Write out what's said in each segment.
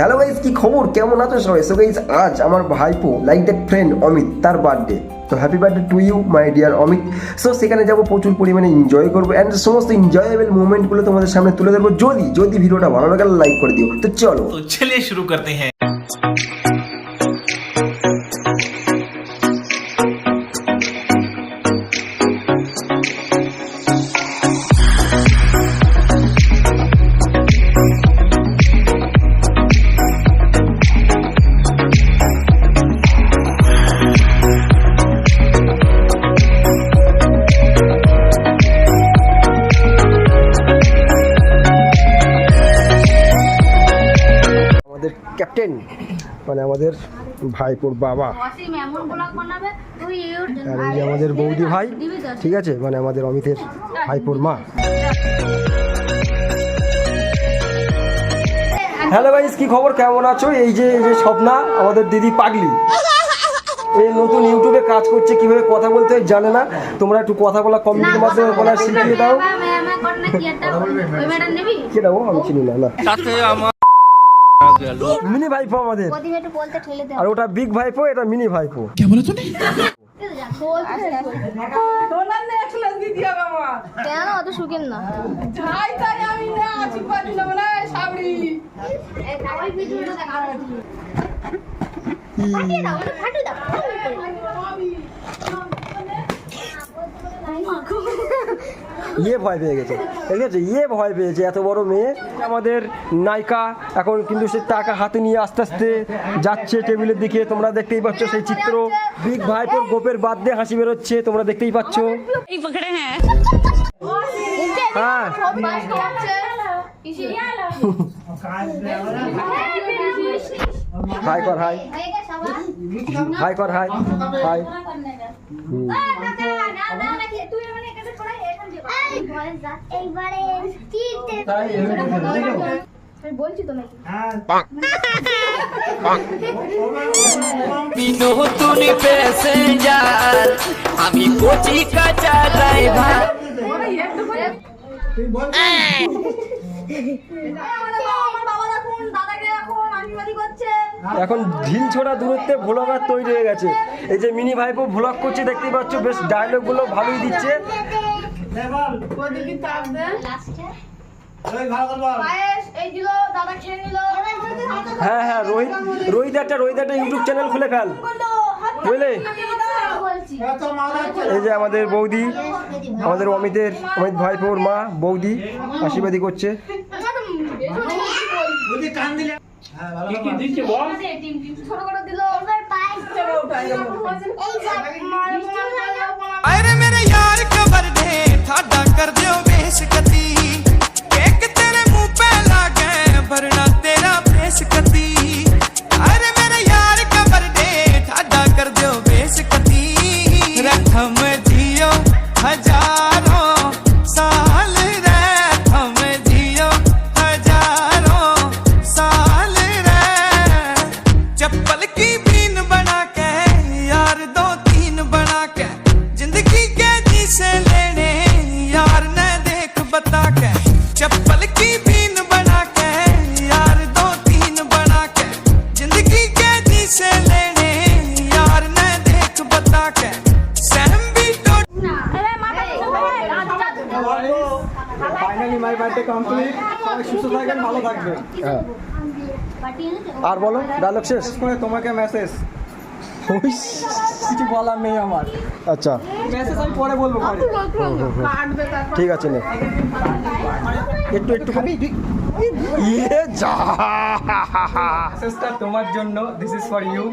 Hello guys, কি খবর, কেমন আছো সবাই? সো গাইস, আজ আমার ভাইপো লাইক দ্যাট ফ্রেন্ড অমিত তার বার্থডে। তো happy birthday to you my dear Amit. So সেখানে যাবো, প্রচুর পরিমাণে এনজয় করবো অ্যান্ড সমস্ত এনজয়েবল মুভমেন্টগুলো তোমাদের সামনে তুলে ধরবো। যদি ভিডিওটা ভালো লাগে লাইক করে দিও। তো চলো, तो चलिए शुरू करते हैं। আমাদের ক্যাপ্টেন মানে আমাদের ভাইপোর বাবা, আর এই যে আমাদের বৌদি ভাই, ঠিক আছে, মানে আমাদের অমিতের ভাইপোর মা। হ্যালো গাইস, কি খবর, কেমন আছো? এই যে স্বপ্না, আমাদের দিদি পাগলি, এই নতুন ইউটিউবে কাজ করছে, কিভাবে কথা বলতে হয় জানে না। তোমরা একটু কথা বলা কমেন্টের মাধ্যমে বলা শিখিয়ে দাও। কেটা ও আমি চিনি না। মিনি ভাইপো আমাদের, আর ওটা বিগ ভাইপো, এটা মিনি ভাইপো। কেন অত সুখের না? ইয়ে ভয় পেয়ে গেছে, ঠিক আছে, ইয়ে ভয় পেয়েছে, এত বড় মেয়ে আমাদের নায়িকা। এখন কিন্তু সে টাকা হাতে নিয়ে আস্তে আস্তে যাচ্ছে টেবিলের দিকে, তোমরা দেখতেই পাচ্ছ সেই চিত্র। বিগ ভাইপোর গোপের বাদ দিয়ে হাসি বেরোচ্ছে, তোমরা দেখতেই পাচ্ছ। হ্যাঁ, হাই কর, হাই হাই কর, হাই হাই। বলছি তো নাকি নতুন প্যাসেঞ্জার আমি কোচি কাঁচা ড্রাইভার। এখন ঢিল ছোড়া দূরত্বে ভ্লগার তৈরি হয়ে গেছে। এই যে মিনি ভাইপো ভ্লগ করছে, দেখতেই পাচ্ছ, বেশ ডায়লগ গুলো ভালোই দিচ্ছে। হ্যাঁ হ্যাঁ, রোহিত একটা ইউটিউব চ্যানেল খুলে ফেল, বুঝলে? এই যে আমাদের বৌদি, আমাদের অমিত ভাইপোর মা বৌদি আশীর্বাদী করছে। अरे मेरे यार का बर्थडे ठाडा कर दियो बेशकती, केक तेरे मुंह पे लागे भरना तेरा बेशकती। अरे मेरे यार का बर्थडे ठाडा कर दियो बेशकती, रखम जियो हजारों साल रे, हम जियो हजारों साल रे। चप्पल की बीन बना के यार दो तीन बना के, जिंदगी के जी से लेने यार ने देख बता के। चप्पल की बीन बना के यार दो तीन बना के, जिंदगी के जी से लेने यार ने देख बता के। सहम भी तो ফাইনালি মাই বার্থডে কমপ্লিট। সবাই সুস্থ থাকবেন, ভালো থাকবেন। আর বলো, ডায়লগ শেষ করে তোমাকে মেসেজ, কিছু বলার নেই আমার। আচ্ছা, মেসেজ আমি পরে বলবো পরে। ঠিক আছে, নে একটু ইয়ে যা, মেসেজটা তোমার জন্য, দিস ইজ ফর ইউ।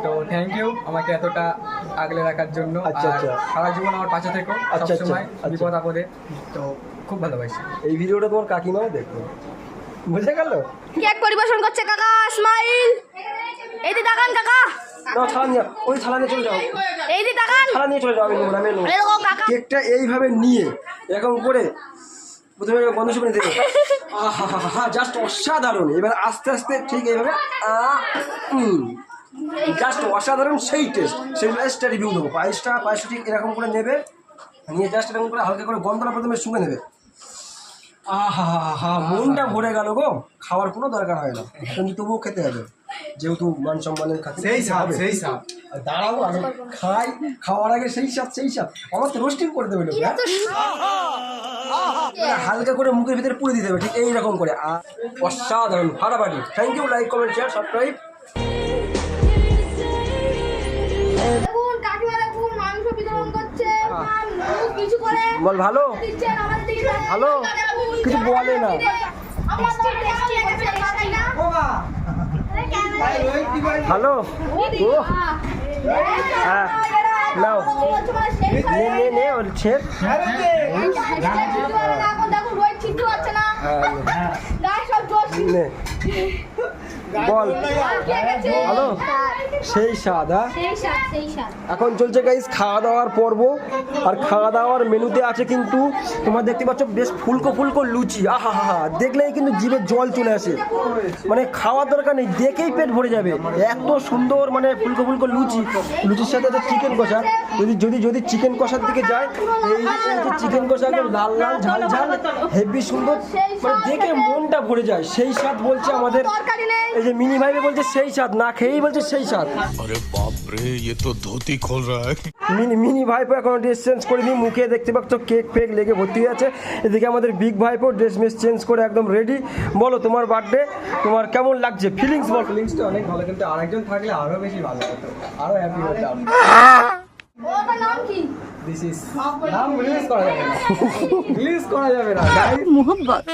তো থ্যাংক ইউ আমাকে এতটা আগলে রাখার জন্য। আচ্ছা, আর আচ্ছা। সারা জীবন আমার পাশে থেকো আচ্ছা, আচ্ছা, সবসময়, আচ্ছা। বিপদ আপদে। তো খুব ভালোবাসি। এই ভিডিওটা তোমার কাকিমাও দেখো, বুঝে গেল? কেক পরিবেশন করছে কাকা স্মাইল। এই দি তাকান কাকা, না ছাড়া নিয়ে, ওই ছাড়া নিয়ে চলে যাও, এই দি তাকান, ছাড়া নিয়ে চলে যাও, আমি নেবো না, আমি নেবো না। এই দেখো কাকা। কেকটা এইভাবে নিয়ে এরকম করে প্রথমে গন্ধ শুনে দেবে, আহা জাস্ট অসাধারণ। এবার আস্তে আস্তে ঠিক এইভাবে জাস্ট অসাধারণ, সেই টেস্ট, সেই টেস্টটা রিভিউ দেবো। পায়েসটা ঠিক এরকম করে নেবে, নিয়ে জাস্ট এরকম করে হালকা করে গন্ধটা প্রথমে শুনে নেবে। আহা হা মনটা ভরে গেল গো, খাওয়ার কোনো দরকার হয় না, কিন্তু তবুও খেতে হবে, যেহেতু মান সম্মানের খাতে সেই সাপ সেই সাপ। দাঁড়াও আর খাই, খাওয়ার আগে সেই স্বাদ আমার তো রোস্টিং করে দেবে লোক, হ্যাঁ? হালকা করে মুখের ভিতরে পুড়ে দিতে হবে, ঠিক এইরকম করে। অসাধারণ, ফাটাফাটি। Thank you, like comment share subscribe. দেখুন কাকিমা, দেখুন মাংস বিতরণ করছে, কিছু করে বল ভালো দিচ্ছেন আমাদের দিকে। ভালো কিছু বলে না। আমরা তো টেস্টি করতে পারি না। ভালো ও হ্যাঁ নাও নে বলছে। নে বল ভালো, সেই স্বাদ। এখন চলছে গাইস খাওয়া দাওয়ার পর্ব, আর খাওয়া দাওয়ার মেনুতে আছে কিন্তু তোমার দেখতে পাচ্ছ বেশ ফুলকো ফুলকো লুচি। আহা হা হা, দেখলেই কিন্তু জিভে জল চলে আসে, মানে খাওয়ার দরকার নেই, দেখেই পেট ভরে যাবে, এত সুন্দর মানে ফুলকো ফুলকো লুচি। লুচির সাথে আছে চিকেন কষা, যদি চিকেন কষার দিকে যায়, এই যে চিকেন কষা একদম লাল লাল ঝাল ঝাল হেভি সুন্দর, মানে দেখে মনটা ভরে যায়। সেই স্বাদ বলছে আমাদের এই যে মিনি ভাইবে বলছে, সেই স্বাদ না খেয়েই বলছে সেই স্বাদ। अरे बाप रे, ये तो धोती खोल रहा है। মিনি ভাইপো এখন ড্রেস চেঞ্জ করে নিই, মুখে দেখতে পাচ্ছ কেক ফেক লেগে ভর্তি হয়ে আছে। এদিকে আমাদের বিগ ভাইপো ড্রেস মেস চেঞ্জ করে একদম রেডি। বলো তোমার বার্থডে তোমার কেমন লাগছে, ফিলিংস বল। ফিলিংসটা অনেক ভালো, কিন্তু আরেকজন থাকলে আরো বেশি ভালো হতো, আরো হ্যাপি হতাম। নাম কি? দিস ইজ নাম রিলিজ করা যাবে না, রিলিজ করা যাবে না। মোহাম্মদ।